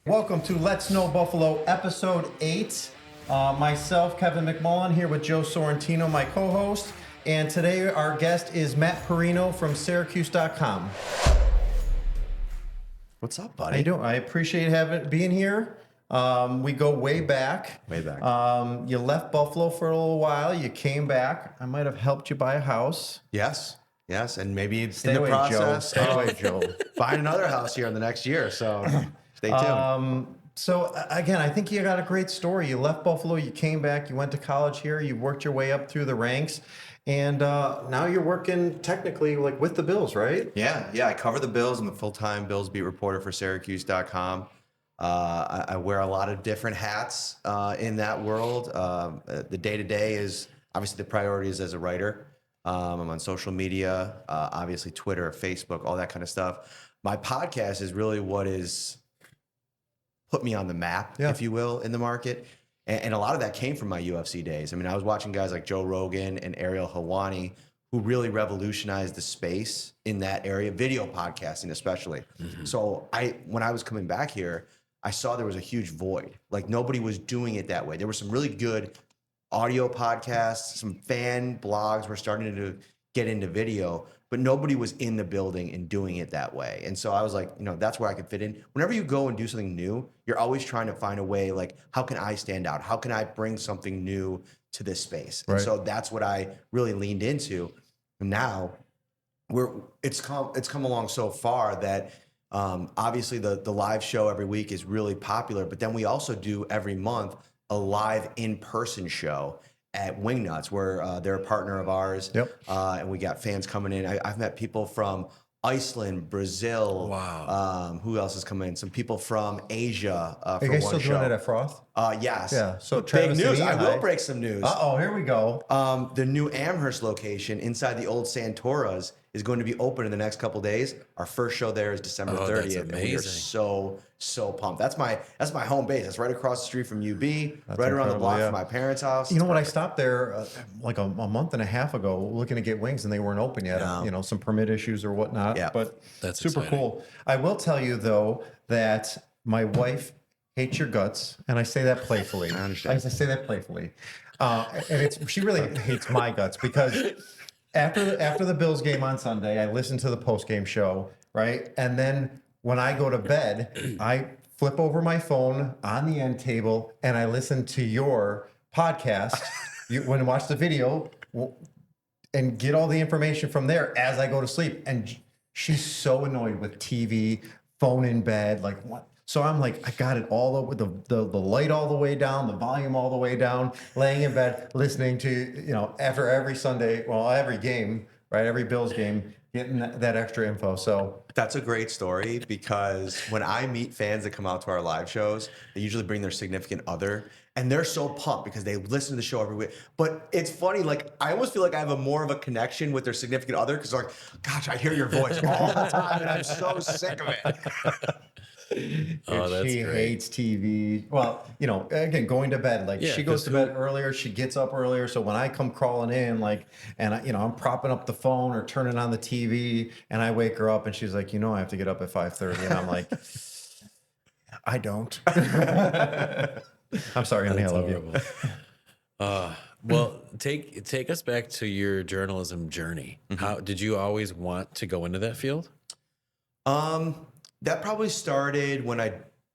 Welcome to Let's Know Buffalo, episode 8. Myself, Kevin McMullen, here with Joe Sorrentino, my co-host. And today our guest is Matt Parrino from Syracuse.com. What's up, buddy? How you doing? I appreciate being here. We go way back. Way back. You left Buffalo for a little while. You came back. I might have helped you buy a house. Yes, and maybe Stay in the away, process, Joe. Stay away, Joe. buying another house here in the next year. So stay tuned. So again, I think you got a great story. You left Buffalo, you came back, you went to college here, you worked your way up through the ranks, and now you're working technically like with the Bills, right? Yeah. I cover the Bills. I'm a full-time Bills beat reporter for Syracuse.com. I wear a lot of different hats in that world. The day-to-day is obviously the priority is as a writer. I'm on social media, obviously Twitter, Facebook, all that kind of stuff. My podcast is really what is put me on the map, if you will, in the market. And a lot of that came from my UFC days. I mean, I was watching guys like Joe Rogan and Ariel Helwani who really revolutionized the space in that area, video podcasting especially. Mm-hmm. So when I was coming back here, I saw there was a huge void. Like nobody was doing it that way. There were some really good audio podcasts, some fan blogs were starting to get into video, but nobody was in the building and doing it that way. And so I was like, that's where I could fit in. Whenever you go and do something new, you're always trying to find a way, like, how can I stand out? How can I bring something new to this space? Right. And so that's what I really leaned into. And now it's come along so far that obviously the live show every week is really popular, but then we also do every month a live in-person show at Wingnuts, where they're a partner of ours. Yep. And we got fans coming in. I've met people from Iceland, Brazil. Wow. Who else is coming in? Some people from Asia for one show. Are you guys still doing it at Froth? Yes. Yeah. So big news. I will break some news. Here we go. The new Amherst location inside the old Santora's is going to be open in the next couple of days. Our first show there is December 30th. That's amazing. And we are so pumped. That's my home base. It's right across the street from UB, right around the block from my parents' house. You know what? I stopped there like a month and a half ago looking to get wings, and they weren't open yet. No. Some permit issues or whatnot. Yeah. But that's super exciting. Cool. I will tell you though that my wife hates your guts, and I say that playfully. I understand. I say that playfully, and she really hates my guts because after the Bills game on Sunday, I listen to the post game show, right, and then when I go to bed, I flip over my phone on the end table and I listen to your podcast. When I watch the video and get all the information from there as I go to sleep. And she's so annoyed with TV, phone in bed, like what? So I'm like, I got it all over the light all the way down, the volume all the way down, laying in bed, listening to, after every Sunday, every game, right? Every Bills game, getting that extra info. So that's a great story because when I meet fans that come out to our live shows, they usually bring their significant other and they're so pumped because they listen to the show every week. But it's funny, like I almost feel like I have more of a connection with their significant other because they're like, gosh, I hear your voice all the time and I'm so sick of it. She hates TV. Well, again, going to bed. Like she goes to bed earlier, she gets up earlier. So when I come crawling in, I'm propping up the phone or turning on the TV, and I wake her up, and she's like, I have to get up at 5:30, and I'm like, I don't. I'm sorry, honey, I love you. Well, take us back to your journalism journey. Mm-hmm. How did you always want to go into that field? That probably started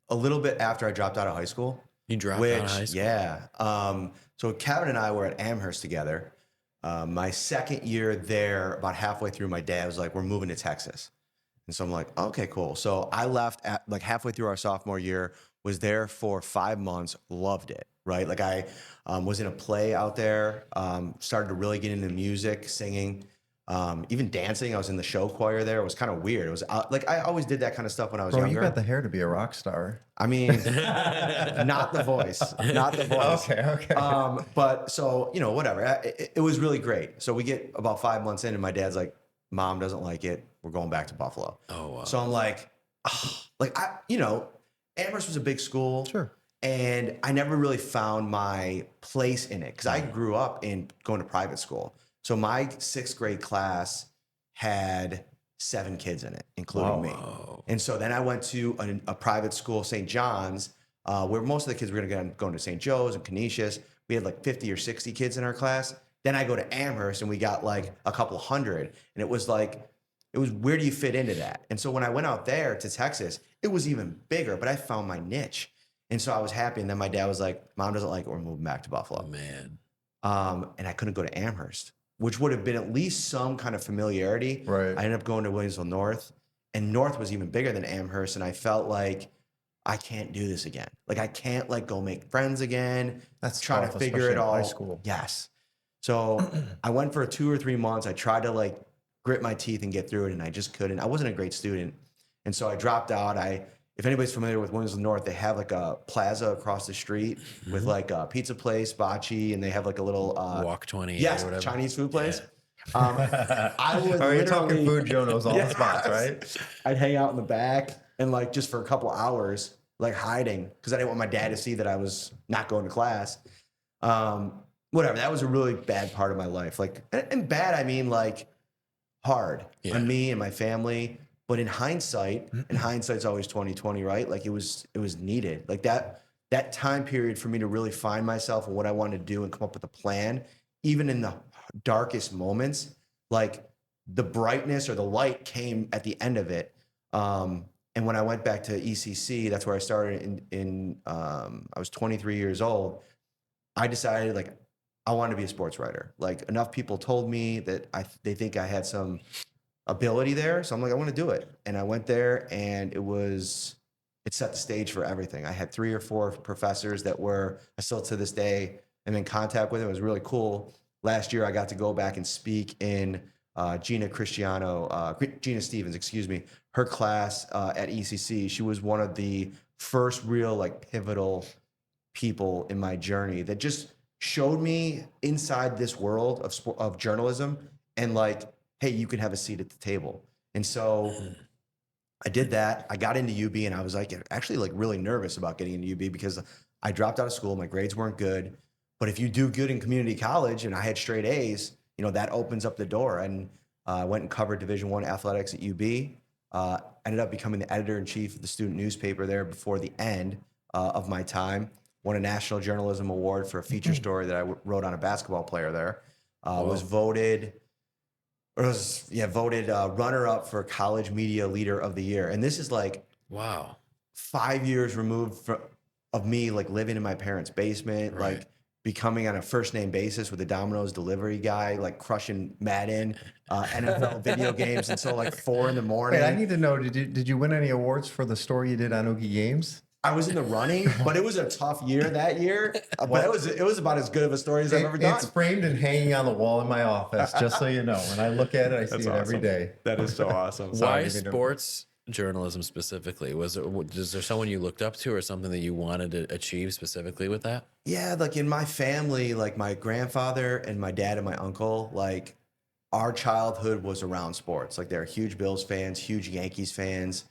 a little bit after I dropped out of high school. You dropped out of high school? Yeah. So Kevin and I were at Amherst together. My second year there, about halfway through, my dad was like, we're moving to Texas. And so I'm like, okay, cool. So I left at halfway through our sophomore year, was there for 5 months, loved it, right? Like I was in a play out there, started to really get into music, singing. Even dancing. I was in the show choir there. It was kind of weird. It was I always did that kind of stuff when I was younger. You got the hair to be a rock star. I mean, not the voice. Okay. But so, whatever. It was really great. So we get about 5 months in and my dad's like, Mom doesn't like it. We're going back to Buffalo. Oh, wow. So I'm like, Amherst was a big school. Sure. And I never really found my place in it because I grew up in going to private school. So my 6th grade class had 7 kids in it, including me. Wow. And so then I went to a private school, St. John's, where most of the kids were going to St. Joe's and Canisius. We had like 50 or 60 kids in our class. Then I go to Amherst and we got like a couple hundred. And it was where do you fit into that? And so when I went out there to Texas, it was even bigger, but I found my niche. And so I was happy. And then my dad was like, Mom doesn't like it. We're moving back to Buffalo. Oh, man. And I couldn't go to Amherst, which would have been at least some kind of familiarity. Right. I ended up going to Williamsville North, and North was even bigger than Amherst. And I felt like I can't do this again. Like I can't like go make friends again. That's trying tough, to figure especially it in all. high school. Yes. So I went for 2 or 3 months. I tried to like grit my teeth and get through it, and I just couldn't. I wasn't a great student, and so I dropped out. If anybody's familiar with Williamsville North, they have like a plaza across the street with like a pizza place, bocce, and they have like a little Walk 20 yes, or whatever. Chinese food place. I would Are you talking literally- food? Joe knows all the spots, Yes. right? I'd hang out in the back and like just for a couple hours, like hiding because I didn't want my dad to see that I was not going to class. Whatever. That was a really bad part of my life. Like, and bad, I mean like hard Yeah. on me and my family. But in hindsight, and hindsight's always 20/20, right? Like it was needed. Like that time period for me to really find myself and what I wanted to do and come up with a plan, even in the darkest moments, like the brightness or the light came at the end of it. And when I went back to ECC, that's where I started I was 23 years old. I decided like I wanted to be a sports writer. Like enough people told me that they think I had some ability there. So I'm like, I want to do it. And I went there and it set the stage for everything. I had 3 or 4 professors that I still to this day am in contact with. It was really cool. Last year, I got to go back and speak in Gina Stevens, excuse me, her class at ECC. She was one of the first real like pivotal people in my journey that just showed me inside this world of journalism and like, hey, you can have a seat at the table. And so I did that. I got into UB and I was like actually like really nervous about getting into UB because I dropped out of school. My grades weren't good. But if you do good in community college and I had straight A's, that opens up the door. And I went and covered Division I athletics at UB. Ended up becoming the editor-in-chief of the student newspaper there before the end of my time. Won a National Journalism Award for a feature story that I wrote on a basketball player there. Was voted runner-up for College Media Leader of the Year. And this is like Wow. 5 years removed of me like living in my parents' basement, Right. like becoming on a first name basis with a Domino's delivery guy, like crushing Madden, NFL video games until like 4 a.m. Wait, I need to know, did you win any awards for the story you did on Oogie Games? I was in the running, but it was a tough year that year. But it was about as good of a story as I've ever done. It's framed and hanging on the wall in my office, just so you know. When I look at it, I see it every day. That is so awesome. Why sports journalism specifically? Was there someone you looked up to or something that you wanted to achieve specifically with that? Yeah, like in my family, like my grandfather and my dad and my uncle, like our childhood was around sports. Like they're huge Bills fans, huge Yankees fans.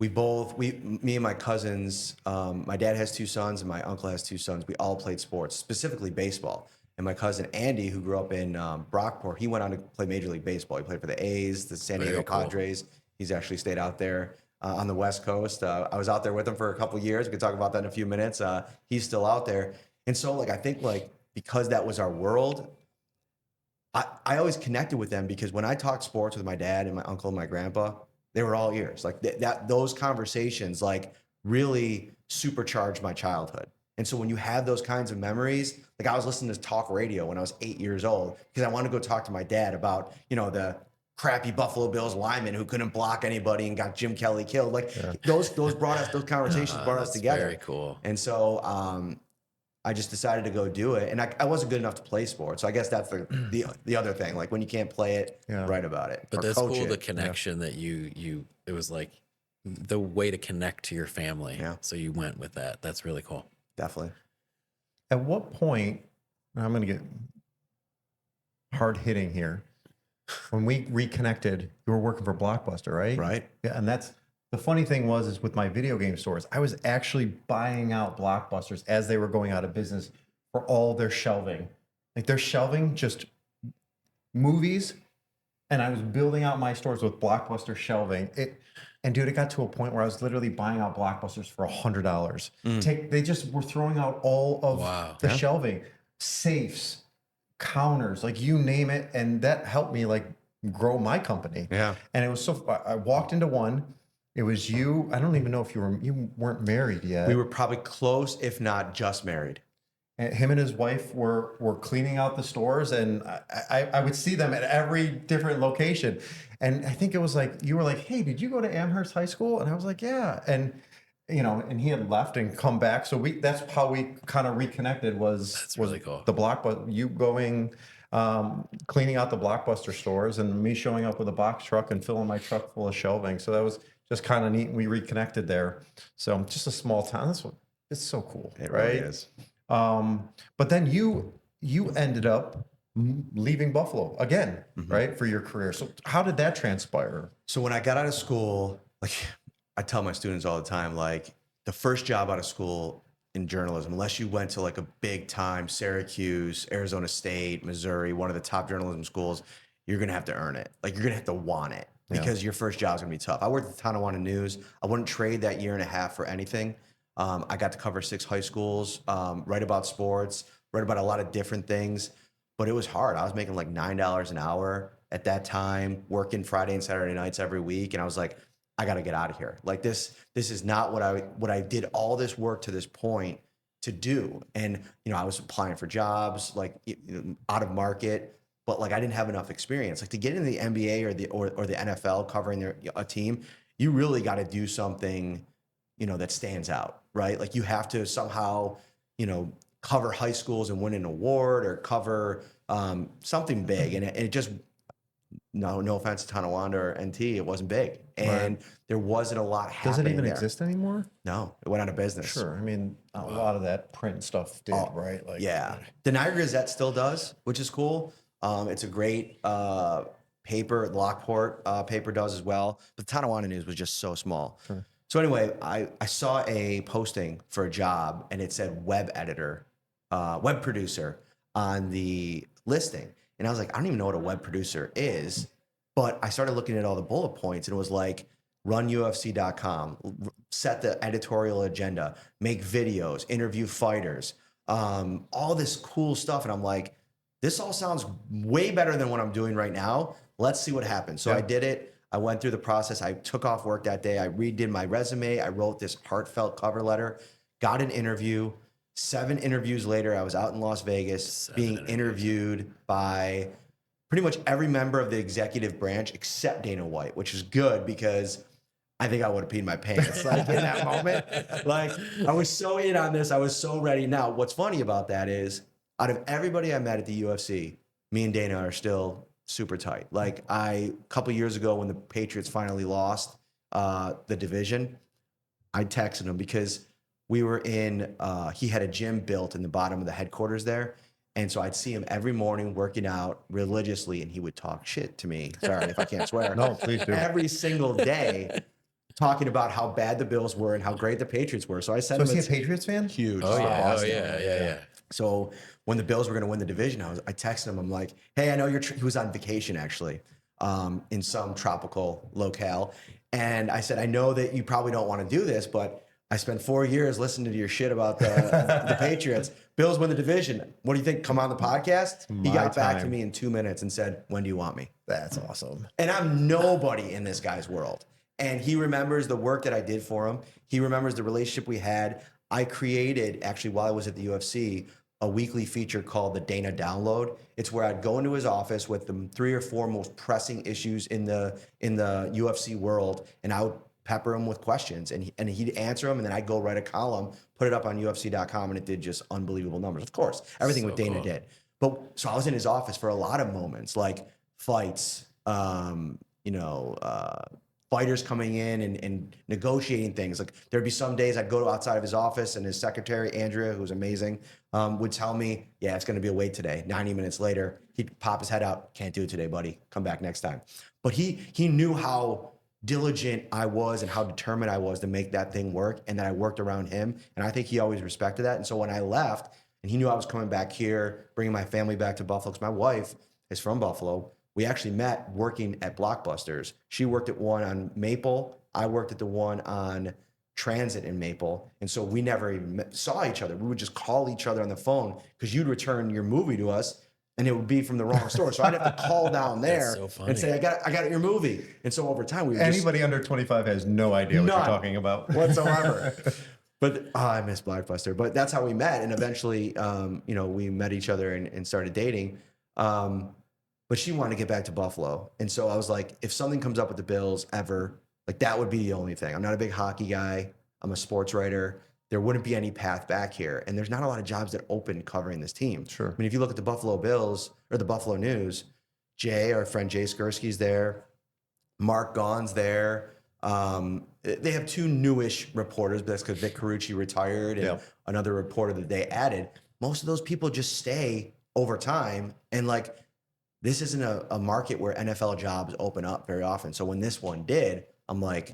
Me and my cousins, my dad has 2 sons and my uncle has 2 sons. We all played sports, specifically baseball. And my cousin Andy, who grew up in Brockport, he went on to play Major League Baseball. He played for the A's, the San Diego Very cool. Padres. He's actually stayed out there on the West Coast. I was out there with him for a couple of years. We could talk about that in a few minutes. He's still out there. And so like I think like because that was our world, I always connected with them because when I talked sports with my dad and my uncle and my grandpa, they were all ears. Like those conversations like really supercharged my childhood. And so when you have those kinds of memories, like I was listening to talk radio when I was 8 years old because I wanted to go talk to my dad about, the crappy Buffalo Bills lineman who couldn't block anybody and got Jim Kelly killed. Like those conversations brought us together. Very cool. And so I just decided to go do it. And I wasn't good enough to play sports. So I guess that's the other thing. Like when you can't play it, write about it. But or that's coach cool, it. the connection that it was like the way to connect to your family. Yeah. So you went with that. That's really cool. Definitely. At what point, I'm going to get hard hitting here. When we reconnected, you were working for Blockbuster, right? Right. Yeah, and that's the funny thing is with my video game stores, I was actually buying out Blockbusters as they were going out of business for all their shelving. Like they're shelving just movies and I was building out my stores with Blockbuster shelving. And dude, it got to a point where I was literally buying out Blockbusters for $100. They just were throwing out all of Wow. the shelving, safes, counters, like you name it, and that helped me like grow my company. Yeah. And it was so. I walked into one. It was you. I don't even know if you weren't married yet. We were probably close, if not just married. And him and his wife were cleaning out the stores, and I would see them at every different location. And I think it was like you were like, "Hey, did you go to Amherst High School?" And I was like, "Yeah." And and he had left and come back, so that's how we kind of reconnected. Was really cool. The Blockbuster, you going, cleaning out the Blockbuster stores, and me showing up with a box truck and filling my truck full of shelving. So that was just kind of neat. And we reconnected there. So just a small town. It's so cool, It right? really is. But then you ended up leaving Buffalo again, right, for your career. So how did that transpire? So when I got out of school, like I tell my students all the time, like the first job out of school in journalism, unless you went to like a big time Syracuse, Arizona State, Missouri, one of the top journalism schools, you're gonna have to earn it. Like you're gonna have to want it because your first job's gonna be tough. I worked at the Tonawanda News. I wouldn't trade that year and a half for anything. I got to cover 6 high schools, write about sports, write about a lot of different things, but it was hard. I was making like $9 an hour at that time, working Friday and Saturday nights every week. And I was like, I got to get out of here. Like this is not what I did all this work to this point to do. And, I was applying for jobs, like out of market, but like I didn't have enough experience. Like to get into the NBA or the NFL covering a team, you really got to do something that stands out, right? Like you have to somehow, cover high schools and win an award or cover something big. And it just, no offense to Tonawanda or NT, it wasn't big. And there wasn't a lot happening. Does it even there. exist anymore? No, it went out of business. Sure. I mean, a lot of that print stuff did, right? Like, Yeah. The Niagara Gazette still does, which is cool. It's a great paper. Lockport paper does as well. But Tonawanda News was just so small. Sure. So anyway, I saw a posting for a job and it said web editor, web producer on the listing. And I was like, I don't even know what a web producer is. But I started looking at all the bullet points and it was like run UFC.com, set the editorial agenda, make videos, interview fighters, all this cool stuff. And I'm like, this all sounds way better than what I'm doing right now. Let's see what happens. So I did it. I went through the process. I took off work that day. I redid my resume. I wrote this heartfelt cover letter, got an interview. 7 interviews later, I was out in Las Vegas being interviewed by pretty much every member of the executive branch except Dana White, which is good because I think I would have peed my pants like in that moment. Like I was so in on this. I was so ready. Now, what's funny about that is out of everybody I met at the UFC, me and Dana are still super tight. Like a couple years ago when the Patriots finally lost the division, I texted him because we were in, he had a gym built in the bottom of the headquarters there. And so I'd see him every morning working out religiously and he would talk shit to me. Sorry if I can't swear. No, please do. Every single day talking about how bad the Bills were and how great the Patriots were. So I said, So is he a Patriots fan? huge. Oh yeah, Boston. yeah. So when the Bills were going to win the division, I texted him. I'm like, hey, I know he was on vacation actually in some tropical locale. And I said, I know that you probably don't want to do this, but I spent 4 years listening to your shit about the Patriots. Bills win the division. What do you think? Come on the podcast? He got back to me in 2 minutes and said, when do you want me? That's awesome. And I'm nobody in this guy's world. And he remembers the work that I did for him. He remembers the relationship we had. I created, actually, while I was at the UFC, a weekly feature called the Dana Download. It's where I'd go into his office with the 3 or 4 most pressing issues in the UFC world, and I would pepper him with questions, and he'd answer them, and then I'd go write a column, put it up on UFC.com, and it did just unbelievable numbers. Of course, everything So with Dana cool. did. But so I was in his office for a lot of moments, like fights, fighters coming in and negotiating things. Like there'd be some days I'd go outside of his office and his secretary, Andrea, who's amazing, would tell me, yeah, it's going to be a wait today. 90 minutes later, he'd pop his head out. Can't do it today, buddy. Come back next time. But he knew how diligent I was and how determined I was to make that thing work, and that I worked around him. And I think he always respected that. And so when I left and he knew I was coming back here, bringing my family back to Buffalo, because my wife is from Buffalo, We actually met working at Blockbusters. She worked at one on Maple. I worked at the one on Transit in Maple. And so we never even saw each other. We would just call each other on the phone because you'd return your movie to us and it would be from the wrong store. So I'd have to call down there so funny. and say, I got your movie. And so over time, we would Anybody under 25 has no idea what you're None talking about. whatsoever. But I miss Blockbuster. But that's how we met. And eventually, we met each other and started dating. But she wanted to get back to Buffalo. And so I was like, if something comes up with the Bills ever, like that would be the only thing. I'm not a big hockey guy. I'm a sports writer. There wouldn't be any path back here. And there's not a lot of jobs that open covering this team. Sure. I mean, if you look at the Buffalo Bills or the Buffalo News, Jay, our friend Jay Skursky's there. Mark Gaughan's there. They have two newish reporters, but that's because Vic Carucci retired and another reporter that they added. Most of those people just stay over time. And like, this isn't a market where NFL jobs open up very often. So when this one did, I'm like,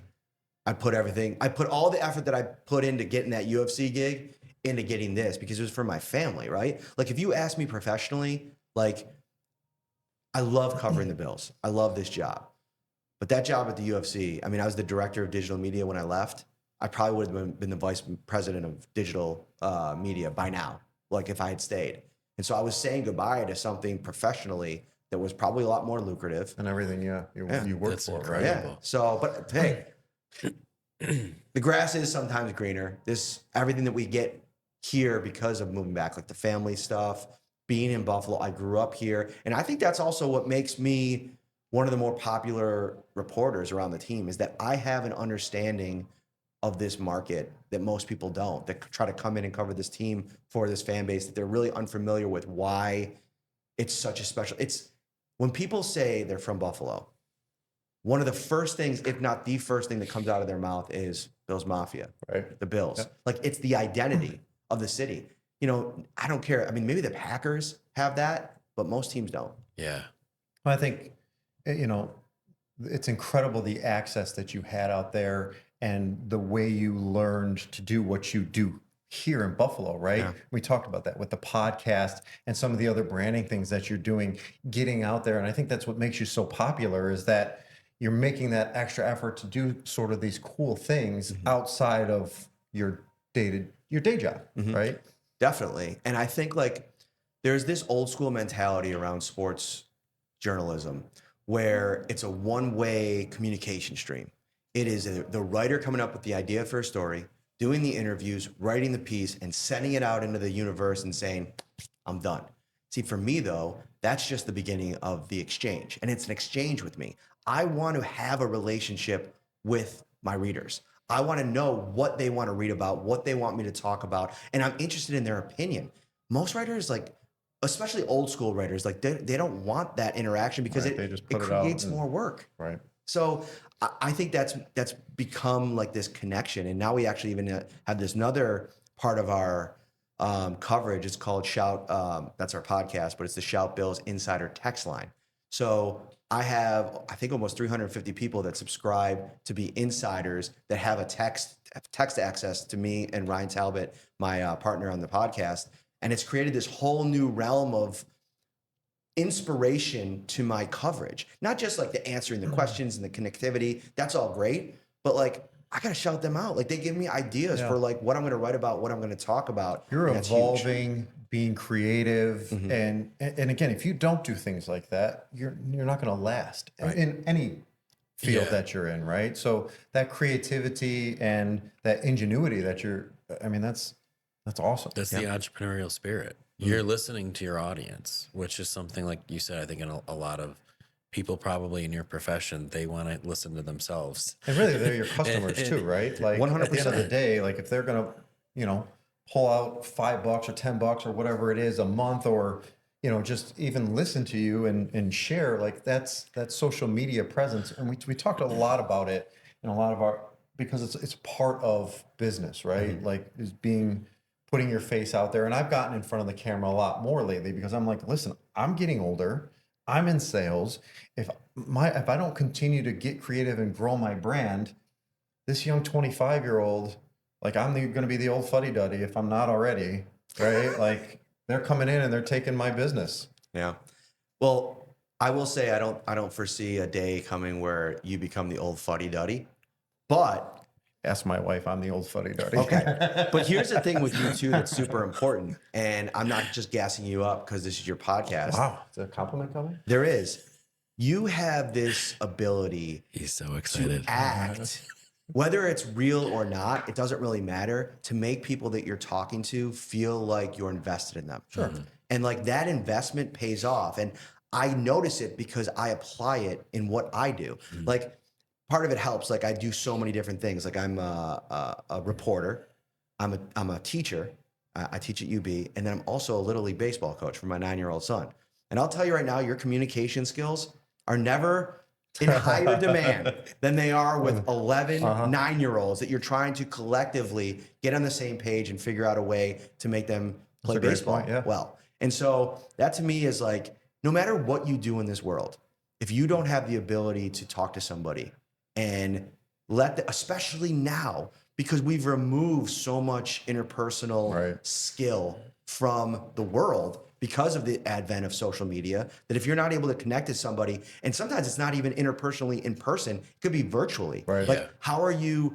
I put all the effort that I put into getting that UFC gig into getting this because it was for my family, right? Like if you ask me professionally, like I love covering the Bills. I love this job. But that job at the UFC, I mean, I was the director of digital media when I left. I probably would have been the vice president of digital media by now, like if I had stayed. And so I was saying goodbye to something professionally that was probably a lot more lucrative. And everything you work That's for, incredible. right? Yeah. So, but hey, the grass is sometimes greener. Everything that we get here because of moving back, like the family stuff, being in Buffalo, I grew up here. And I think that's also what makes me one of the more popular reporters around the team is that I have an understanding of this market that most people don't, that try to come in and cover this team for this fan base, that they're really unfamiliar with why it's such a special, when people say they're from Buffalo, one of the first things, if not the first thing that comes out of their mouth is Bills Mafia, Right. the Bills. Like it's the identity of the city. I don't care. I mean, maybe the Packers have that, but most teams don't. Yeah. I think, it's incredible the access that you had out there and the way you learned to do what you do here in Buffalo, right? Yeah. We talked about that with the podcast and some of the other branding things that you're doing, getting out there. And I think that's what makes you so popular is that you're making that extra effort to do sort of these cool things outside of your day job, right? Definitely. And I think like there's this old school mentality around sports journalism where it's a one-way communication stream. It is the writer coming up with the idea for a story, doing the interviews, writing the piece, and sending it out into the universe and saying, I'm done. See, for me, though, that's just the beginning of the exchange. And it's an exchange with me. I want to have a relationship with my readers. I want to know what they want to read about, what they want me to talk about, and I'm interested in their opinion. Most writers, like, especially old school writers, like they don't want that interaction because Right, they it just put it out creates and- more work. Right. So I think that's become like this connection. And now we actually even have this another part of our coverage. It's called Shout. That's our podcast, but it's the Shout Bills Insider text line. So I have, I think, almost 350 people that subscribe to be insiders that have a text access to me and Ryan Talbot, my partner on the podcast. And it's created this whole new realm of inspiration to my coverage. Not just like the answering the questions and the connectivity. That's all great. But like, I got to shout them out. Like they give me ideas for like what I'm going to write about, what I'm going to talk about. You're and that's huge. evolving, being creative, and again, if you don't do things like that, you're not going to last in any field that you're in, right? So that creativity and that ingenuity that that's awesome. That's the entrepreneurial spirit. You're listening to your audience, which is something like you said, I think in a lot of people probably in your profession, they want to listen to themselves. And really, they're your customers too, right? Like 100%. at the end of the day, like if they're gonna, pull out $5 or $10 or whatever it is a month, or just even listen to you and share, like that's social media presence. And we talked a lot about it in a lot of our, because it's part of business, right? Like putting your face out there. And I've gotten in front of the camera a lot more lately because I'm like, listen, I'm getting older. I'm in sales. If I don't continue to get creative and grow my brand, this young 25-year-old, like I'm going to be the old fuddy-duddy if I'm not already, right? Like they're coming in and they're taking my business. Yeah. Well, I will say I don't foresee a day coming where you become the old fuddy-duddy, but Ask my wife. I'm the old fuddy-duddy. okay. But here's the thing with you too that's super important, and I'm not just gassing you up because this is your podcast. Wow. Is there a compliment coming? There is. You have this ability He's so to excited. act, whether it's real or not, it doesn't really matter, to make people that you're talking to feel like you're invested in them. Sure. And like that investment pays off. And I notice it because I apply it in what I do. Like part of it helps. Like I do so many different things. Like I'm a reporter. I'm a teacher. I teach at UB. And then I'm also a Little League baseball coach for my 9-year-old son. And I'll tell you right now, your communication skills are never in higher demand than they are with 11 9-year-olds that you're trying to collectively get on the same page and figure out a way to make them play a great baseball point, yeah. well. And so that to me is like, no matter what you do in this world, if you don't have the ability to talk to somebody and especially now, because we've removed so much interpersonal skill from the world because of the advent of social media, that if you're not able to connect to somebody, and sometimes it's not even interpersonally in person, it could be virtually. Right. Like, Yeah. how are you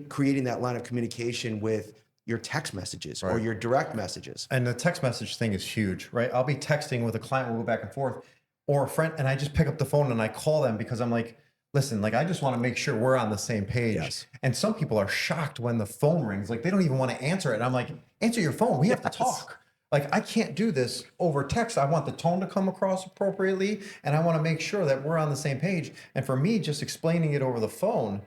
creating that line of communication with your text messages or your direct messages? And the text message thing is huge, right? I'll be texting with a client, we'll go back and forth, or a friend, and I just pick up the phone and I call them because I'm like, listen, like I just want to make sure we're on the same page. Yes. And some people are shocked when the phone rings, like they don't even want to answer it. And I'm like, answer your phone. We have to talk. Like I can't do this over text. I want the tone to come across appropriately, and I want to make sure that we're on the same page. And for me, just explaining it over the phone,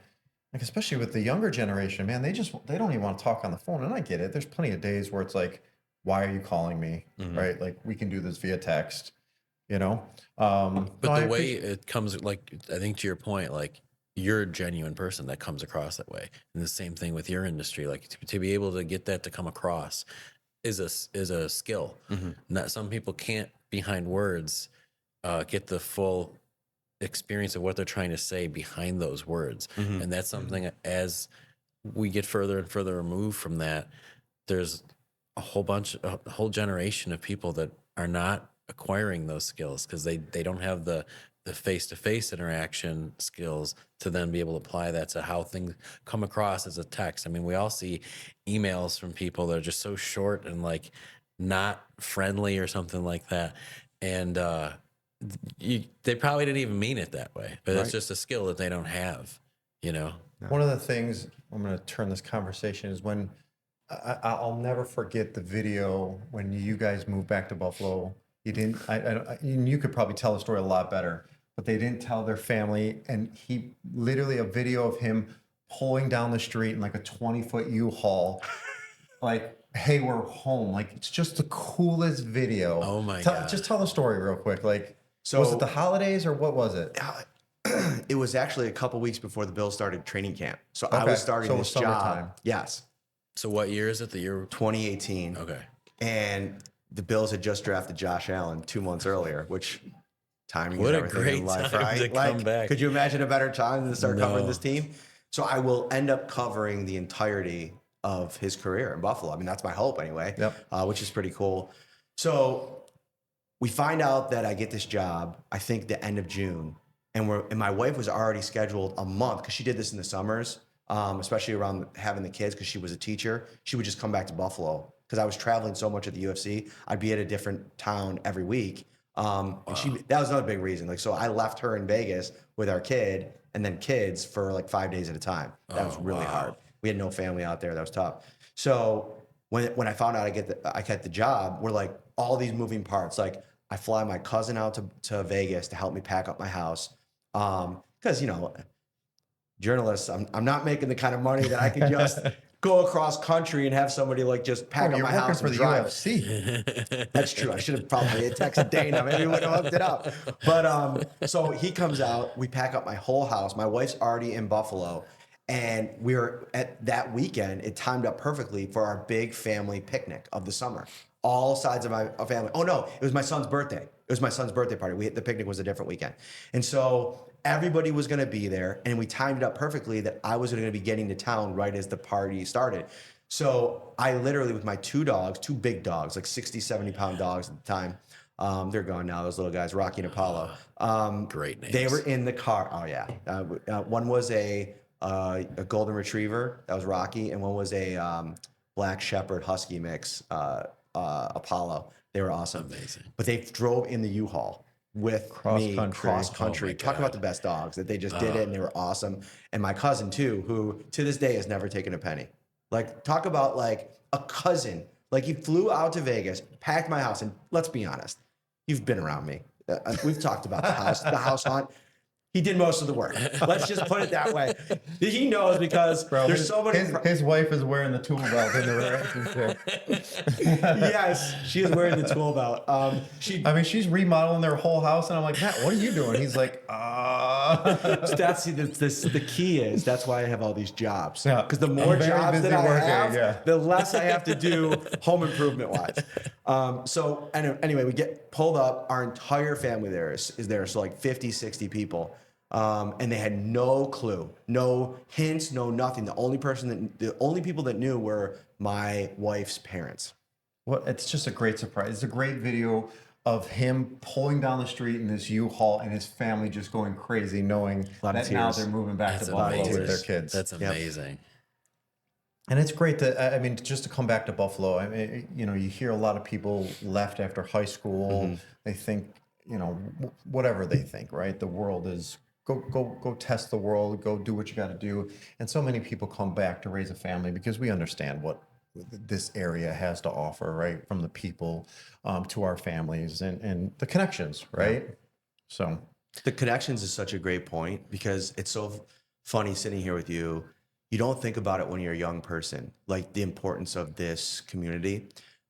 like especially with the younger generation, man, they don't even want to talk on the phone. And I get it. There's plenty of days where it's like, why are you calling me? Right? Like we can do this via text, you know? But the way it comes, like, I think to your point, like you're a genuine person that comes across that way. And the same thing with your industry, like to be able to get that to come across is a skill. Not some people can't behind words get the full experience of what they're trying to say behind those words. And that's something as we get further and further removed from that, there's a whole generation of people that are not acquiring those skills because they don't have the face-to-face interaction skills to then be able to apply that to how things come across as a text. I mean, we all see emails from people that are just so short and like not friendly or something like that. And they probably didn't even mean it that way, but it's just a skill that they don't have, you know? One of the things I'm going to turn this conversation is when I'll never forget the video when you guys moved back to Buffalo. You didn't, and you could probably tell the story a lot better, but they didn't tell their family. And he literally a video of him pulling down the street in like a 20-foot U-Haul, like, hey, we're home. Like, it's just the coolest video. Oh my God. Just tell the story real quick. Like, So- was it the holidays or what was it? It was actually a couple weeks before the Bills started training camp. So I Okay. was starting So it this was job. summertime. Yes. So what year is it? The year? 2018. Okay. And the Bills had just drafted Josh Allen 2 months earlier, which timing What is a everything great in life, time right? to come back. Could you imagine a better time than to start covering No. this team? So I will end up covering the entirety of his career in Buffalo. I mean, that's my hope anyway, which is pretty cool. So we find out that I get this job, I think the end of June, and my wife was already scheduled a month because she did this in the summers, especially around having the kids because she was a teacher. She would just come back to Buffalo because I was traveling so much at the UFC. I'd be at a different town every week. And that was another big reason. Like, so I left her in Vegas with our kid and then kids for like 5 days at a time. That was really hard. We had no family out there. That was tough. So when I found out I get the job, we're like all these moving parts. Like I fly my cousin out to Vegas to help me pack up my house. Because, you know, journalists, I'm not making the kind of money that I could just go across country and have somebody like just pack up You're my working house for and the drive. UFC. That's true. I should have probably texted Dana. Maybe we would have hooked it up. But so he comes out. We pack up my whole house. My wife's already in Buffalo. And we were at that weekend. It timed up perfectly for our big family picnic of the summer. All sides of my family. Oh, no. It was my son's birthday. It was my son's birthday party. The picnic was a different weekend. And so everybody was going to be there. And we timed it up perfectly that I was going to be getting to town right as the party started. So I literally, with my two big dogs, like 60, 70-pound dogs at the time, They're gone now. Those little guys, Rocky and Apollo. Great names. They were in the car. Oh yeah. One was a golden retriever. That was Rocky, and one was a black shepherd husky mix. Apollo. They were awesome. Amazing. But they drove in the U-Haul with me cross country. Oh my Talk God. about the best dogs that they just did it, and they were awesome. And my cousin too, who to this day has never taken a penny. Like, talk about like a cousin. Like, he flew out to Vegas, packed my house, and let's be honest, you've been around me. We've talked about the house hunt. He did most of the work. Let's just put it that way. He knows because there's so many. His wife is wearing the tool belt in the relationship. Yes, she is wearing the tool belt. She's remodeling their whole house, and I'm like, Matt, what are you doing? He's like, That's the key is that's why I have all these jobs. Yeah. Because the more I'm very jobs that busy I working, have, yeah. the less I have to do home improvement wise. So anyway, we get pulled up. Our entire family there is there. So like 50, 60 people. And they had no clue, no hints, no nothing. The only people that knew were my wife's parents. Well, it's just a great surprise. It's a great video of him pulling down the street in this U-Haul and his family just going crazy, knowing lot of that now tears. they're moving back That's to Buffalo with amazing. their kids. That's amazing. And it's great to, I mean, just to come back to Buffalo. I mean, you hear a lot of people left after high school. They think, whatever they think, right? The world is go test the world, go do what you got to do. And so many people come back to raise a family because we understand what this area has to offer, right? From the people to our families and the connections, right? Yeah. So the connections is such a great point because it's so funny sitting here with you. You don't think about it when you're a young person, like the importance of this community.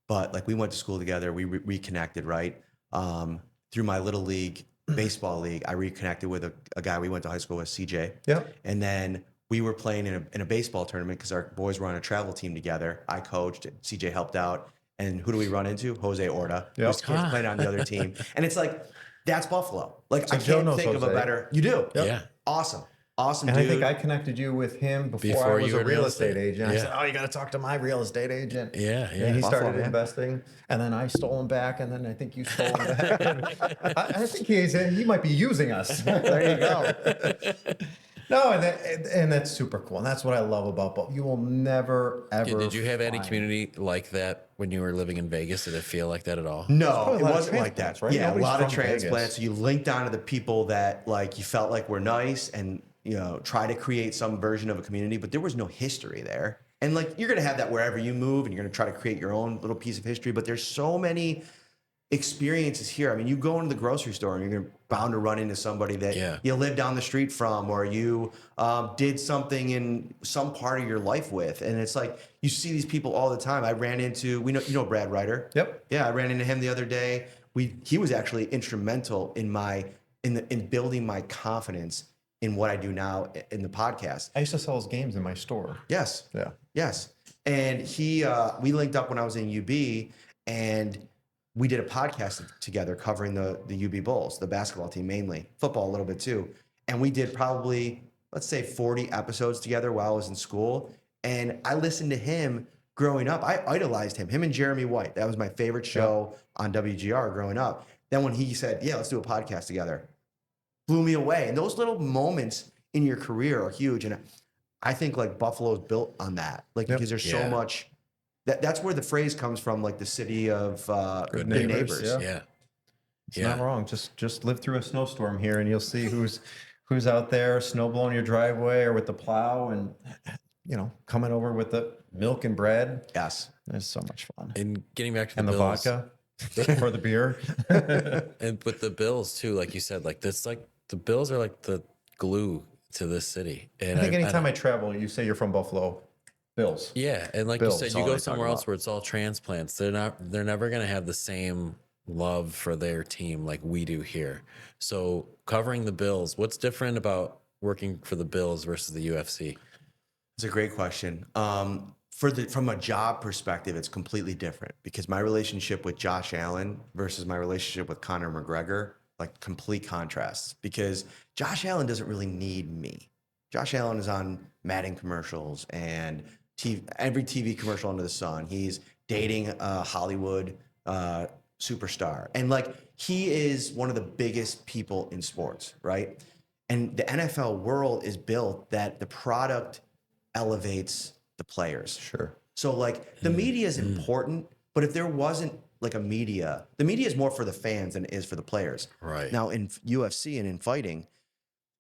But like, we went to school together, we reconnected, right? Through my little league baseball league, I reconnected with a guy we went to high school with, CJ. Yeah. And then we were playing in a baseball tournament because our boys were on a travel team together. I coached, CJ helped out. And who do we run into? Jose Orta, who's playing on the other team. And it's like, that's Buffalo. Like, So I Joe can't knows think of a Jose. better. You do? Yeah. Awesome, and dude. I think I connected you with him before I was a real estate agent. I said, "Oh, you got to talk to my real estate agent." Yeah. And he Buffalo, started man. investing, and then I stole him back, and then I think you stole him back. And I think he might be using us. There you go. No, and that's super cool, and that's what I love about Buffalo. You will never ever. Did you have any find- community like that when you were living in Vegas? Did it feel like that at all? No, probably it a lot of wasn't like that. transplants, right? Yeah, Nobody's a lot of from Vegas. transplants. So you linked onto the people that like you felt like were nice and try to create some version of a community, but there was no history there. And like, you're gonna have that wherever you move, and you're gonna try to create your own little piece of history. But there's so many experiences here. I mean, you go into the grocery store and you're bound to run into somebody that you live down the street from, or you did something in some part of your life with. And it's like, you see these people all the time. I ran into, Brad Ryder. Yep. Yeah, I ran into him the other day. He was actually instrumental in building my confidence in what I do now in the podcast. I used to sell his games in my store. Yes. Yeah. Yes. And we linked up when I was in UB, and we did a podcast together covering the UB Bulls, the basketball team mainly, football a little bit too. And we did probably, let's say 40 episodes together while I was in school. And I listened to him growing up. I idolized him and Jeremy White. That was my favorite show on WGR growing up. Then when he said, yeah, let's do a podcast together, blew me away. And those little moments in your career are huge. And I think like Buffalo's built on that, like because there's so much. That's where the phrase comes from, like the city of good neighbors. Yeah. It's not wrong. Just live through a snowstorm here, and you'll see who's out there snow blowing your driveway or with the plow, and coming over with the milk and bread. Yes, it's so much fun. And getting back to the Bills, vodka for the beer, and with the Bills too, like you said, like this, like the Bills are like the glue to this city. And I think anytime I travel, you say you're from Buffalo. Bills. Yeah, and like Bills, you said, you go somewhere else where it's all transplants. They're never going to have the same love for their team like we do here. So covering the Bills, what's different about working for the Bills versus the UFC? It's a great question. From a job perspective, it's completely different because my relationship with Josh Allen versus my relationship with Conor McGregor, like complete contrasts. Because Josh Allen doesn't really need me. Josh Allen is on Madden commercials and every TV commercial under the sun. He's dating a Hollywood superstar. And like, he is one of the biggest people in sports, right? And the NFL world is built that the product elevates the players. Sure. So like the media is important, but if there wasn't like a media, the media is more for the fans than it is for the players. Right. Now in UFC and in fighting,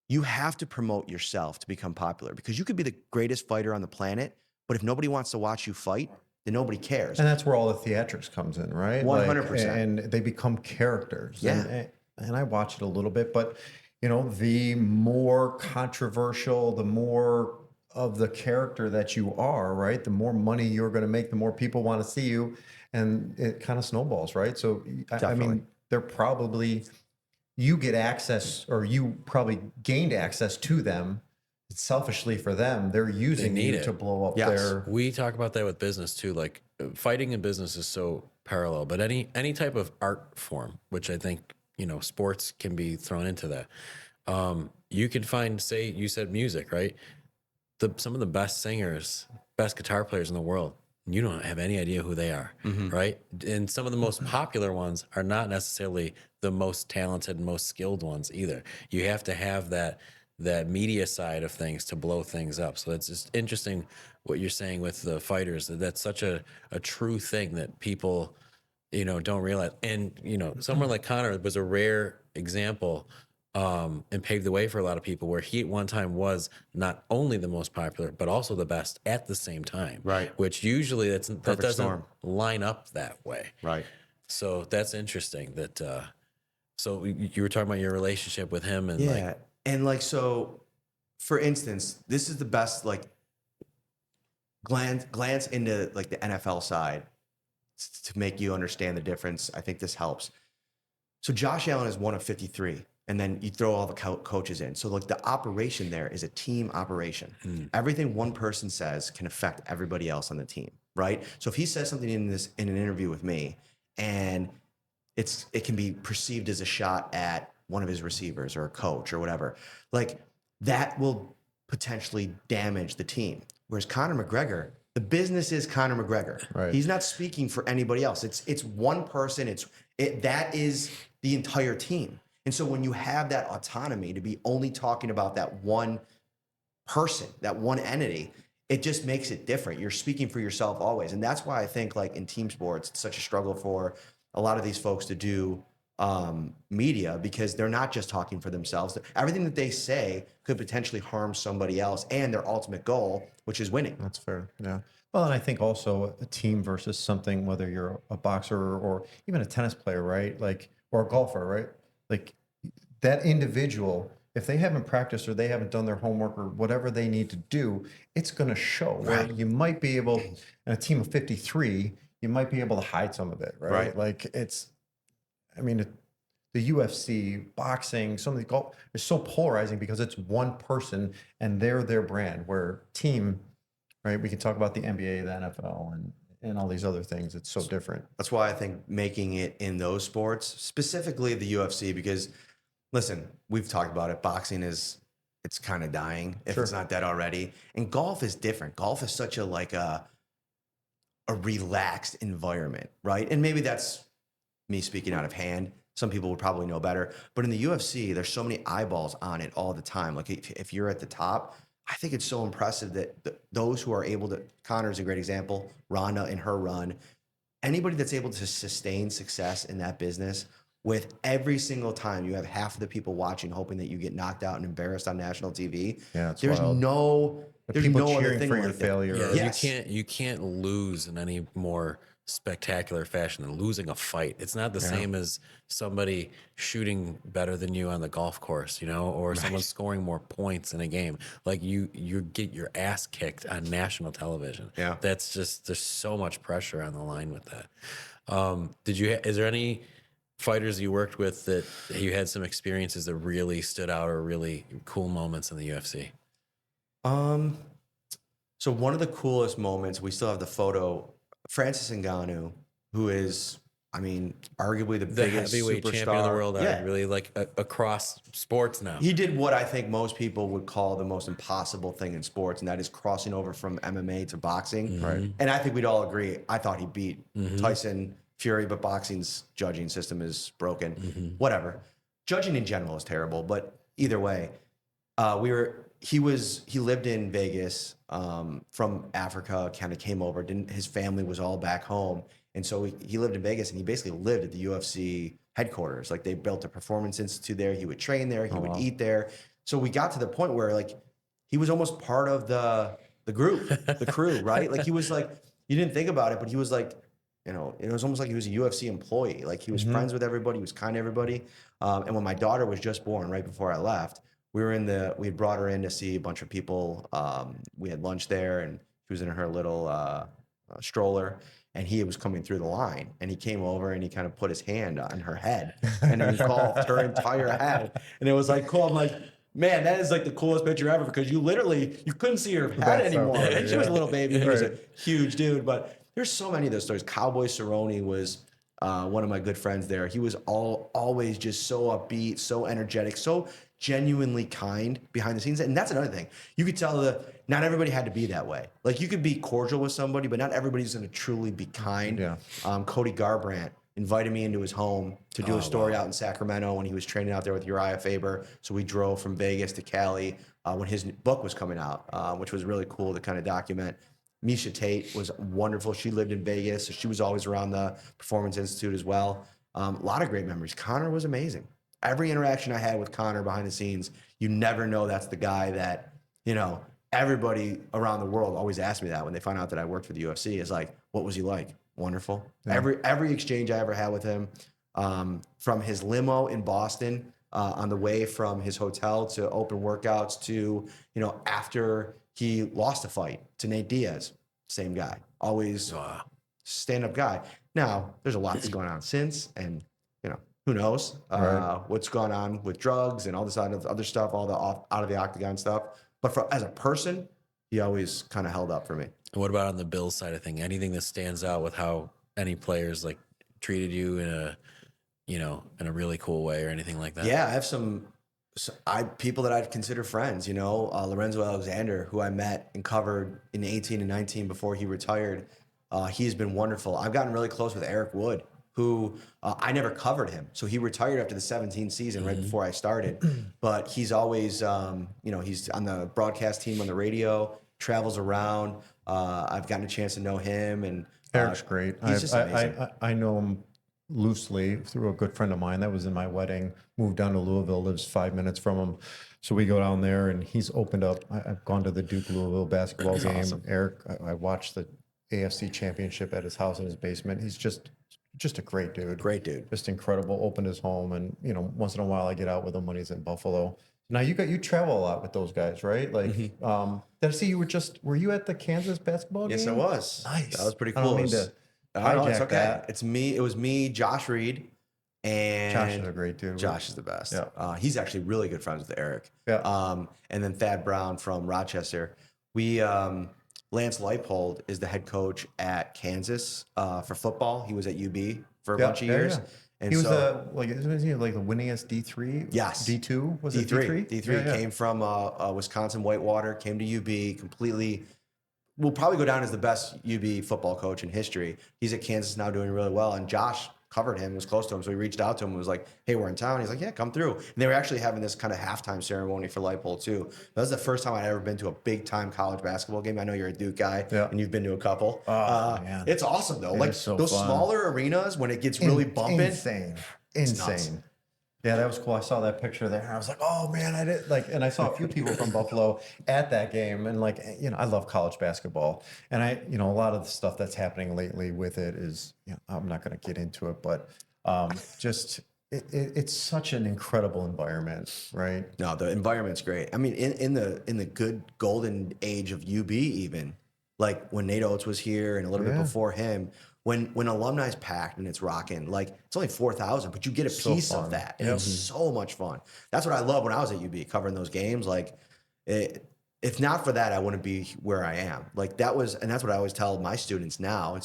you have to promote yourself to become popular, because you could be the greatest fighter on the planet, but if nobody wants to watch you fight, then nobody cares. And that's where all the theatrics comes in, right? 100%. And they become characters. Yeah. And I watch it a little bit, but you know, the more controversial, the more of the character that you are, right? The more money you're going to make, the more people want to see you, and it kind of snowballs, right? So I Definitely. mean, they're probably, you get access, or you probably gained access to them selfishly for them. They're using need you it. to blow up Yes. their. We talk about that with business too. Like fighting and business is so parallel, but any type of art form, which I think, you know, sports can be thrown into that. You can find, say, you said music, right? Some of the best singers, best guitar players in the world, you don't have any idea who they are, right? And some of the most popular ones are not necessarily the most talented and most skilled ones either. You have to have that media side of things to blow things up. So it's just interesting what you're saying with the fighters. That's such a true thing that people, you know, don't realize. And, you know, someone like Connor was a rare example, and paved the way for a lot of people, where he at one time was not only the most popular, but also the best at the same time. Right. Which usually that doesn't storm. line up that way. Right. So that's interesting that, so you were talking about your relationship with him and Yeah. like, And like, so for instance, this is the best, like, glance into like the NFL side to make you understand the difference. I think this helps. So Josh Allen is one of 53, and then you throw all the coaches in. So like the operation there is a team operation. Everything one person says can affect everybody else on the team, right? So if he says something in an interview with me, and it can be perceived as a shot at one of his receivers or a coach or whatever, like that will potentially damage the team. Whereas Conor McGregor, the business is Conor McGregor. Right. He's not speaking for anybody else. It's one person. That is the entire team. And so when you have that autonomy to be only talking about that one person, that one entity, it just makes it different. You're speaking for yourself always. And that's why I think like in team sports, it's such a struggle for a lot of these folks to do media, because they're not just talking for themselves. Everything that they say could potentially harm somebody else and their ultimate goal, which is winning. That's fair. Yeah. Well, and I think also a team versus something, whether you're a boxer or even a tennis player, right? Like, or a golfer, right? Like that individual, if they haven't practiced or they haven't done their homework or whatever they need to do, it's going to show. Right. You might be able, in a team of 53, you might be able to hide some of it, right? Like it's, I mean, the UFC, boxing, some of the golf is so polarizing because it's one person and they're their brand. Where team, right? We can talk about the NBA, the NFL, and all these other things. It's so different. That's why I think making it in those sports, specifically the UFC, because listen, we've talked about it. Boxing it's kind of dying if it's not dead already. And golf is different. Golf is such a relaxed environment, right? And maybe that's me speaking out of hand. Some people would probably know better. But in the UFC, there's so many eyeballs on it all the time. Like if you're at the top, I think it's so impressive that those who are able to, Connor's a great example, Ronda in her run, anybody that's able to sustain success in that business, with every single time you have half of the people watching hoping that you get knocked out and embarrassed on national TV. Yeah, it's there's wild. no There's people no other cheering thing for your like that. failure. yeah, Yes. you can't lose in any more spectacular fashion than losing a fight. It's not the same as somebody shooting better than you on the golf course, you know, or someone scoring more points in a game. Like you get your ass kicked on national television. Yeah. That's just, there's so much pressure on the line with that. Is there any fighters you worked with that you had some experiences that really stood out or really cool moments in the UFC? So one of the coolest moments, we still have the photo, Francis Ngannou, who is, I mean, arguably the biggest heavyweight superstar champion of the world, Yeah. really like across sports now. He did what I think most people would call the most impossible thing in sports, and that is crossing over from MMA to boxing. Right. And I think we'd all agree, I thought he beat Tyson Fury, but boxing's judging system is broken. Whatever. Judging in general is terrible, but either way, he lived in Vegas from Africa, kind of came over. His family was all back home, and so he lived in Vegas, and he basically lived at the UFC headquarters. Like, they built a performance institute there. He would train there. He would eat there. So we got to the point where, like, he was almost part of the group, the crew, right? Like, he was like, you didn't think about it, but he was like, it was almost like he was a UFC employee. Like, he was friends with everybody. He was kind to everybody. And when my daughter was just born, right before I left, we had brought her in to see a bunch of people. We had lunch there, and she was in her little stroller, and he was coming through the line, and he came over and he kind of put his hand on her head, and then he golfed her entire head, and it was like cool. I'm like, man, that is like the coolest picture ever, because you couldn't see her head anymore. And she was a little baby. He was a huge dude, but there's so many of those stories. Cowboy Cerrone was one of my good friends there. He was always just so upbeat, so energetic, so genuinely kind behind the scenes. And that's another thing. You could tell that not everybody had to be that way. Like, you could be cordial with somebody, but not everybody's going to truly be kind. Yeah. Cody Garbrandt invited me into his home to do a story out in Sacramento when he was training out there with Uriah Faber. So we drove from Vegas to Cali when his book was coming out, which was really cool to kind of document. Misha Tate was wonderful. She lived in Vegas, so she was always around the Performance Institute as well. A lot of great memories. Connor was amazing. Every interaction I had with Connor behind the scenes, you never know that's the guy that, everybody around the world always asks me that when they find out that I worked for the UFC, is like, what was he like? Wonderful. Yeah. Every exchange I ever had with him, from his limo in Boston, on the way from his hotel to open workouts to, after he lost a fight to Nate Diaz, same guy, always stand-up guy. Now, there's a lot that's going on since, and, who knows what's going on with drugs and all this other stuff, all the out of the octagon stuff. But as a person, he always kind of held up for me. And what about on the Bills side of thing? Anything that stands out with how any players like treated you in a really cool way or anything like that? Yeah, I have people that I'd consider friends. Lorenzo Alexander, who I met and covered in 18 and 19 before he retired. He's been wonderful. I've gotten really close with Eric Wood, who I never covered him. So he retired after the 17th season, right before I started. But he's always, he's on the broadcast team on the radio, travels around. I've gotten a chance to know him. And Eric's great. He's just amazing. I know him loosely through a good friend of mine that was in my wedding, moved down to Louisville, lives 5 minutes from him. So we go down there, and he's opened up. I've gone to the Duke Louisville basketball game. Awesome. Eric, I watched the AFC championship at his house in his basement. He's just a great dude. Great dude. Just incredible. Opened his home, and once in a while I get out with him when he's in Buffalo. Now you travel a lot with those guys, right? Like, did I see were you at the Kansas basketball game? Yes, I was. Nice. That was pretty cool. I don't mean to hijack it's okay. that. It was me, Josh Reed, and Josh is a great dude. Josh is the best. Yeah. He's actually really good friends with Eric. Yeah. And then Thad Brown from Rochester. Lance Leipold is the head coach at Kansas for football. He was at UB for a bunch of years. Yeah. And he was the winningest D3? Yes. D2? Was it D3? D3? D3 came from Wisconsin Whitewater, came to UB, completely will probably go down as the best UB football coach in history. He's at Kansas now doing really well. And Josh covered him, was close to him. So he reached out to him and was like, hey, we're in town. He's like, yeah, come through. And they were actually having this kind of halftime ceremony for Leipold too. That was the first time I'd ever been to a big time college basketball game. I know you're a Duke guy and you've been to a couple. Man. It's awesome though. It is so those fun. Smaller arenas when it gets really bumping. Insane. Yeah, that was cool. I saw that picture there, and I was like, "Oh man, I did like." And I saw a few people from Buffalo at that game, and I love college basketball, and a lot of the stuff that's happening lately with it is, I'm not going to get into it, but it's such an incredible environment, right? No, the environment's great. I mean, in the good golden age of UB, even like when Nate Oates was here and a little bit before him. When alumni's packed and it's rocking, it's only 4,000, but you get a piece of that. And it's so much fun. That's what I love when I was at UB covering those games. If not for that, I wouldn't be where I am. And that's what I always tell my students now.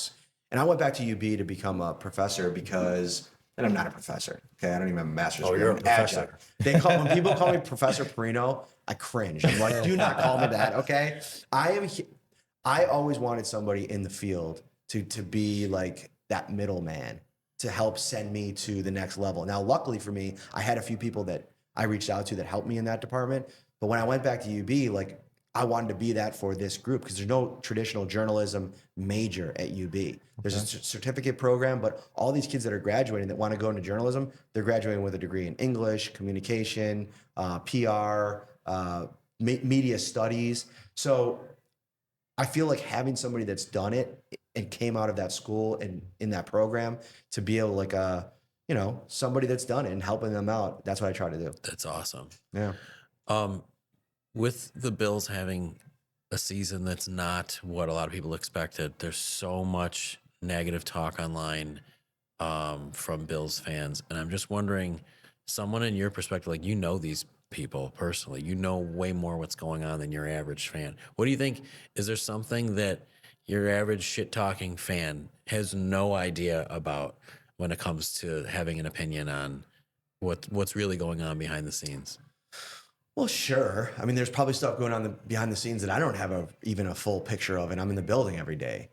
And I went back to UB to become a professor because, and I'm not a professor. Okay. I don't even have a master's degree. You're a professor. When people call me Professor Parrino, I cringe. I'm like, do not call me that. Okay. I always wanted somebody in the field to be like that middleman to help send me to the next level. Now, luckily for me, I had a few people that I reached out to that helped me in that department. But when I went back to UB, like I wanted to be that for this group because there's no traditional journalism major at UB. There's a certificate program, but all these kids that are graduating that want to go into journalism, they're graduating with a degree in English, communication, PR, media studies. So I feel like having somebody that's done it and came out of that school and in that program to be able like somebody that's done it and helping them out. That's what I try to do. That's awesome. Yeah. With the Bills having a season that's not what a lot of people expected, there's so much negative talk online from Bills fans. And I'm just wondering, someone in your perspective, like these people personally, way more what's going on than your average fan. What do you think? Is there something that your average shit-talking fan has no idea about when it comes to having an opinion on what's really going on behind the scenes? Well, sure. I mean, there's probably stuff going on behind the scenes that I don't have even a full picture of, and I'm in the building every day.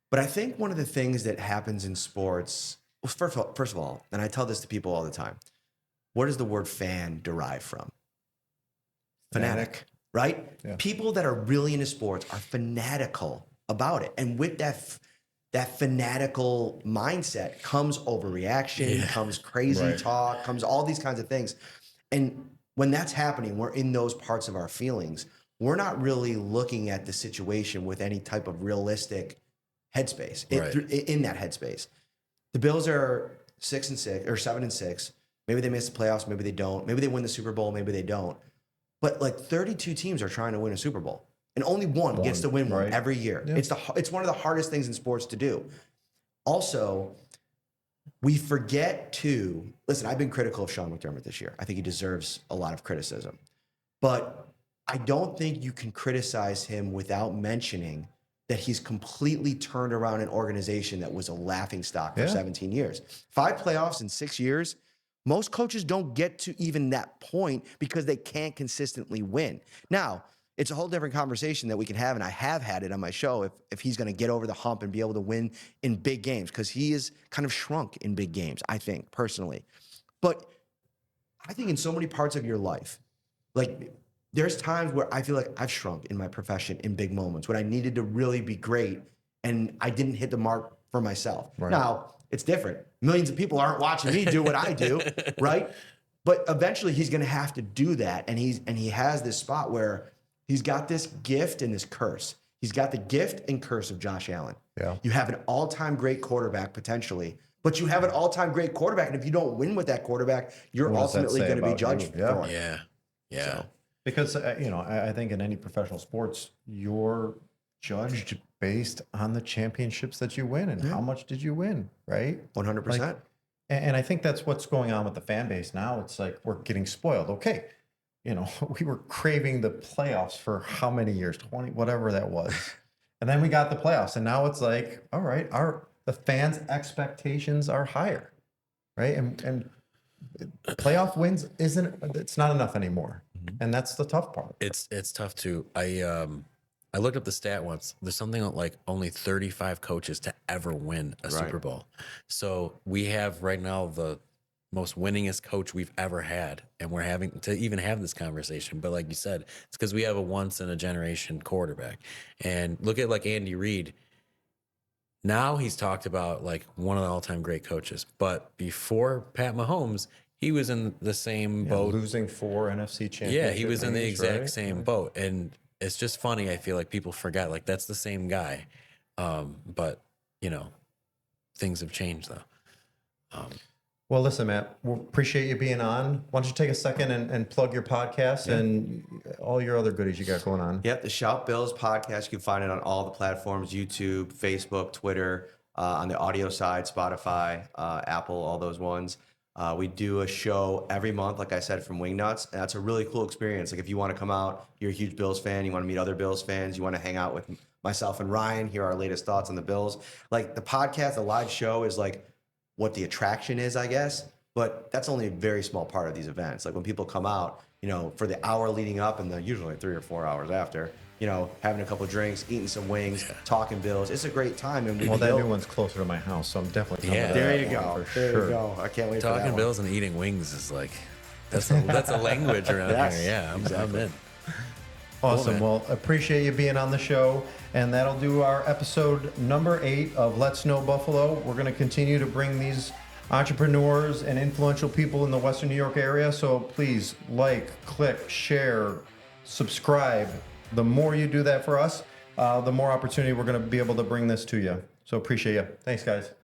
But I think one of the things that happens in sports, well, first of all, and I tell this to people all the time, where does the word fan derive from? Fanatic, right? Yeah. People that are really into sports are fanatical about it. And with that fanatical mindset comes overreaction, comes crazy talk, comes all these kinds of things. And when that's happening, we're in those parts of our feelings. We're not really looking at the situation with any type of realistic headspace, in that headspace. The Bills are 6-6 or 7-6. Maybe they miss the playoffs, maybe they don't. Maybe they win the Super Bowl, maybe they don't. But like 32 teams are trying to win a Super Bowl, and only one gets to win one every year. Yeah. It's one of the hardest things in sports to do. Also, we forget to listen. I've been critical of Sean McDermott this year. I think he deserves a lot of criticism, but I don't think you can criticize him without mentioning that he's completely turned around an organization that was a laughingstock for 17 years. 5 playoffs in 6 years. Most coaches don't get to even that point because they can't consistently win. Now, it's a whole different conversation that we can have, and I have had it on my show, if he's going to get over the hump and be able to win in big games, because he is kind of shrunk in big games, I think, personally. But I think in so many parts of your life, like there's times where I feel like I've shrunk in my profession in big moments when I needed to really be great and I didn't hit the mark for myself. Right. Now, it's different. Millions of people aren't watching me do what I do, right? But eventually he's going to have to do that. And he has this spot where he's got this gift and this curse. He's got the gift and curse of Josh Allen. Yeah. You have an all-time great quarterback potentially, but you have an all-time great quarterback. And if you don't win with that quarterback, you're ultimately going to be judged for it. Yeah. Yeah. So, because, I think in any professional sports, you're judged based on the championships that you win and how much did you win, right? 100%. And I think that's what's going on with the fan base now. It's like we're getting spoiled. Okay, we were craving the playoffs for how many years? 20, whatever that was. And then we got the playoffs, and now it's like, all right, the fans' expectations are higher, right? And playoff wins it's not enough anymore. And that's the tough part. It's tough too. I looked up the stat once. There's something like only 35 coaches to ever win a Super Bowl. So we have right now the most winningest coach we've ever had, and we're having to even have this conversation. But like you said, it's because we have a once in a generation quarterback. And look at like Andy Reid. Now he's talked about like one of the all-time great coaches. But before Pat Mahomes, he was in the same boat. Losing 4 NFC championships. Yeah, he was in the exact same boat. And it's just funny. I feel like people forget, like, that's the same guy. But, things have changed, though. Well, listen, Matt, we appreciate you being on. Why don't you take a second and plug your podcast and all your other goodies you got going on? Yep, the Shout Bills podcast. You can find it on all the platforms, YouTube, Facebook, Twitter, on the audio side, Spotify, Apple, all those ones. We do a show every month, like I said, from Wingnuts. And that's a really cool experience. Like if you want to come out, you're a huge Bills fan, you want to meet other Bills fans, you want to hang out with myself and Ryan, hear our latest thoughts on the Bills. Like the podcast, the live show is like what the attraction is, I guess. But that's only a very small part of these events. Like when people come out, for the hour leading up and usually 3 or 4 hours after, having a couple drinks, eating some wings, talking Bills. It's a great time. And Well, that new one's closer to my house, so I'm definitely coming to there that you one go. for There sure. you go. I can't wait for that Talking one. Bills and eating wings is like that's a language around Yes, here. Yeah, I'm in. Awesome. man. Well, appreciate you being on the show. And that'll do our episode number 8 of Let's Know Buffalo. We're going to continue to bring these entrepreneurs and influential people in the Western New York area. So please like, click, share, subscribe. The more you do that for us, the more opportunity we're going to be able to bring this to you. So appreciate you. Thanks, guys.